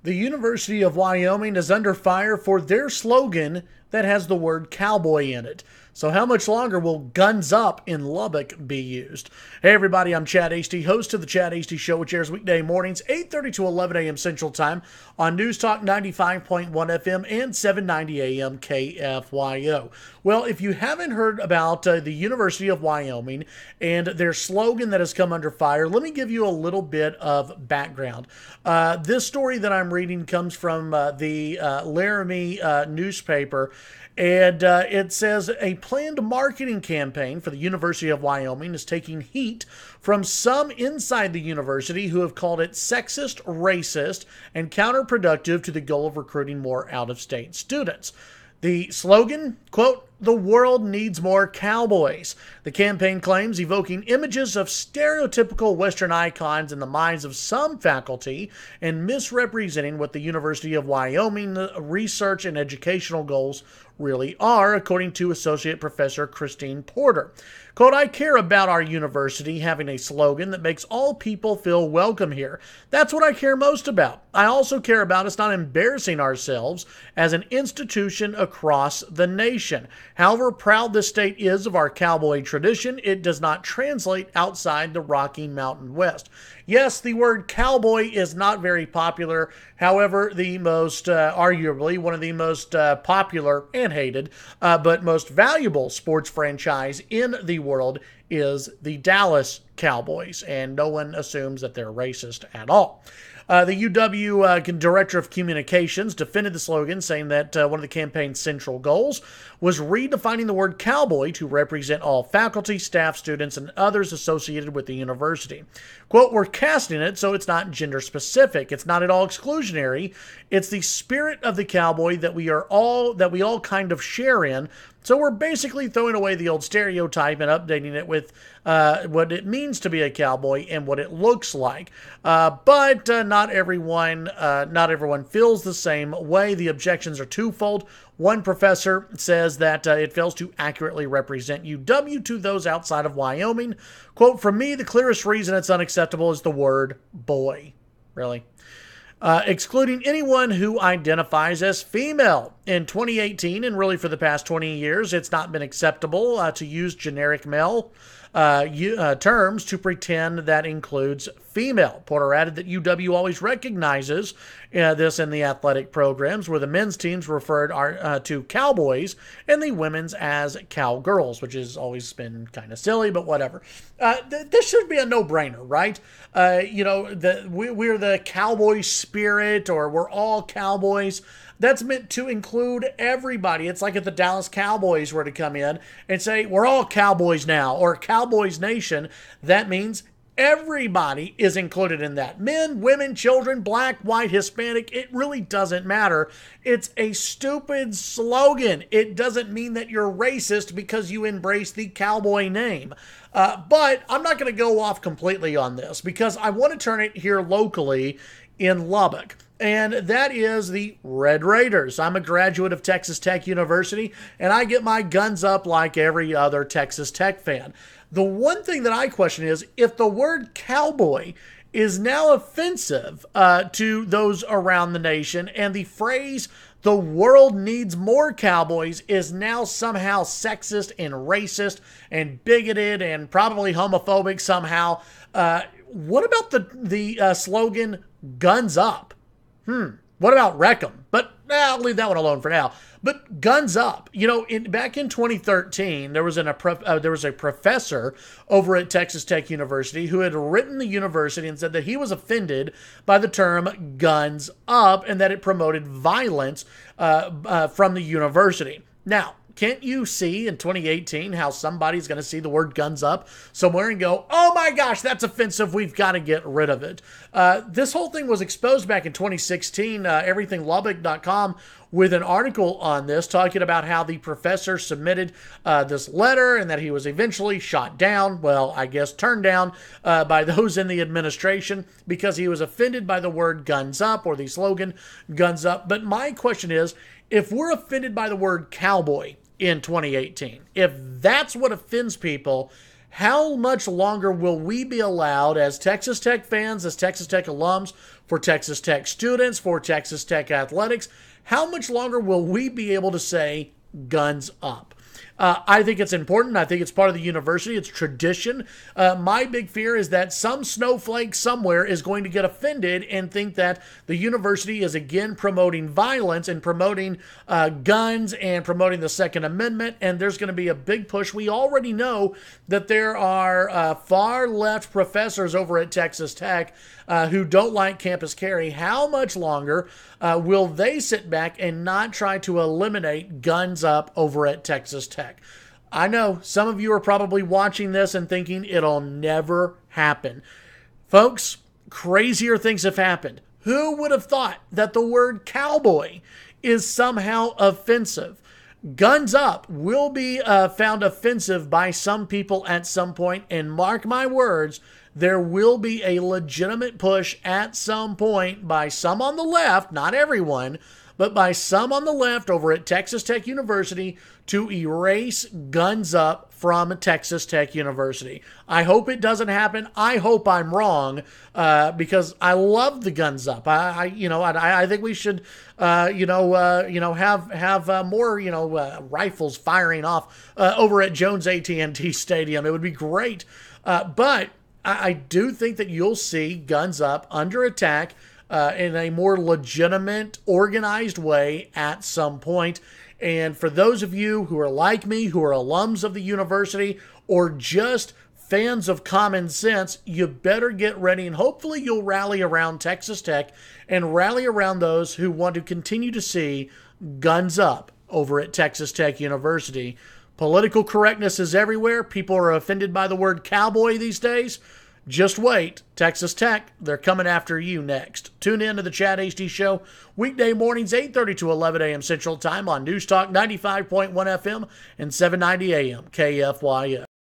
The University of Wyoming is under fire for their slogan that has the word cowboy in it. So how much longer will guns up in Lubbock be used? Hey everybody, I'm Chad Hasty, host of the Chad Hasty Show, which airs weekday mornings, 8:30 to 11 a.m. Central Time on News Talk 95.1 FM and 790 a.m. KFYO. Well, if you haven't heard about the University of Wyoming and their slogan that has come under fire, let me give you a little bit of background. This story that I'm reading comes from the Laramie newspaper. And it says a planned marketing campaign for the University of Wyoming is taking heat from some inside the university who have called it sexist, racist, and counterproductive to the goal of recruiting more out-of-state students. The slogan, quote, "The world needs more cowboys." The campaign claims evoking images of stereotypical Western icons in the minds of some faculty and misrepresenting what the University of Wyoming research and educational goals really are, according to Associate Professor Christine Porter. Quote, "I care about our university having a slogan that makes all people feel welcome here. That's what I care most about. I also care about us not embarrassing ourselves as an institution across the nation. However proud this state is of our cowboy tradition, it does not translate outside the Rocky Mountain West." Yes, the word cowboy is not very popular. However, the most, arguably, one of the most popular and hated, but most valuable sports franchise in the world is the Dallas Cowboys, and no one assumes that they're racist at all. The UW Director of Communications defended the slogan, saying that one of the campaign's central goals was redefining the word cowboy to represent all faculty, staff, students, and others associated with the university. Quote, "We're casting it so it's not gender specific. It's not at all exclusionary. It's the spirit of the cowboy that we all kind of share in. So we're basically throwing away the old stereotype and updating it with what it means to be a cowboy and what it looks like. But not everyone feels the same way. The objections are twofold. One professor says that it fails to accurately represent UW to those outside of Wyoming. Quote, "For me, the clearest reason it's unacceptable is the word boy." Really? Excluding anyone who identifies as female. In 2018, and really for the past 20 years, it's not been acceptable to use generic male terms to pretend that includes female. Porter added that UW always recognizes this in the athletic programs, where the men's teams referred to cowboys and the women's as cowgirls, which has always been kind of silly, but whatever. This should be a no-brainer, right? We're the cowboy spirit, or we're all cowboys. That's meant to include everybody. It's like if the Dallas Cowboys were to come in and say, "We're all cowboys now," or "Cowboys Nation." That means everybody is included in that. Men, women, children, black, white, Hispanic. It really doesn't matter. It's a stupid slogan. It doesn't mean that you're racist because you embrace the cowboy name. But I'm not going to go off completely on this because I want to turn it here locally in Lubbock. And that is the Red Raiders. I'm a graduate of Texas Tech University, and I get my guns up like every other Texas Tech fan. The one thing that I question is if the word cowboy is now offensive to those around the nation, and the phrase "the world needs more cowboys" is now somehow sexist and racist and bigoted and probably homophobic somehow. What about the slogan "guns up"? What about wreck 'em? But I'll leave that one alone for now. But guns up. Back in 2013, there was a professor over at Texas Tech University who had written the university and said that he was offended by the term "guns up" and that it promoted violence from the university. Now, can't you see in 2018 how somebody's going to see the word "guns up" somewhere and go, "Oh my gosh, that's offensive. We've got to get rid of it." This whole thing was exposed back in 2016. Everythinglubbock.com with an article on this talking about how the professor submitted this letter and that he was eventually shot down. Well, I guess turned down by those in the administration because he was offended by the word "guns up" or the slogan "guns up." But my question is, if we're offended by the word cowboy in 2018, if that's what offends people, How much longer will we be allowed as Texas Tech fans, as Texas Tech alums, for Texas Tech students, for Texas Tech athletics? How much longer will we be able to say guns up? I think it's important. I think it's part of the university. It's tradition. My big fear is that some snowflake somewhere is going to get offended and think that the university is again promoting violence and promoting guns and promoting the Second Amendment, and there's going to be a big push. We already know that there are far left professors over at Texas Tech who don't like campus carry. How much longer will they sit back and not try to eliminate guns up over at Texas Tech? I know some of you are probably watching this and thinking it'll never happen. Folks, crazier things have happened. Who would have thought that the word cowboy is somehow offensive? Guns up will be found offensive by some people at some point, and mark my words, there will be a legitimate push at some point by some on the left, not everyone, but by some on the left over at Texas Tech University to erase guns up from Texas Tech University. I hope it doesn't happen. I hope I'm wrong because I love the guns up. I think we should, have more, rifles firing off over at Jones AT&T Stadium. It would be great. But I do think that you'll see guns up under attack in a more legitimate, organized way at some point. And for those of you who are like me, who are alums of the university, or just fans of common sense, you better get ready, and hopefully you'll rally around Texas Tech and rally around those who want to continue to see guns up over at Texas Tech University. Political correctness is everywhere. People are offended by the word cowboy these days. Just wait. Texas Tech, they're coming after you next. Tune in to the Chad Hasty Show weekday mornings 8:30 to 11 a.m. Central Time on News Talk 95.1 FM and 790 AM KFYO.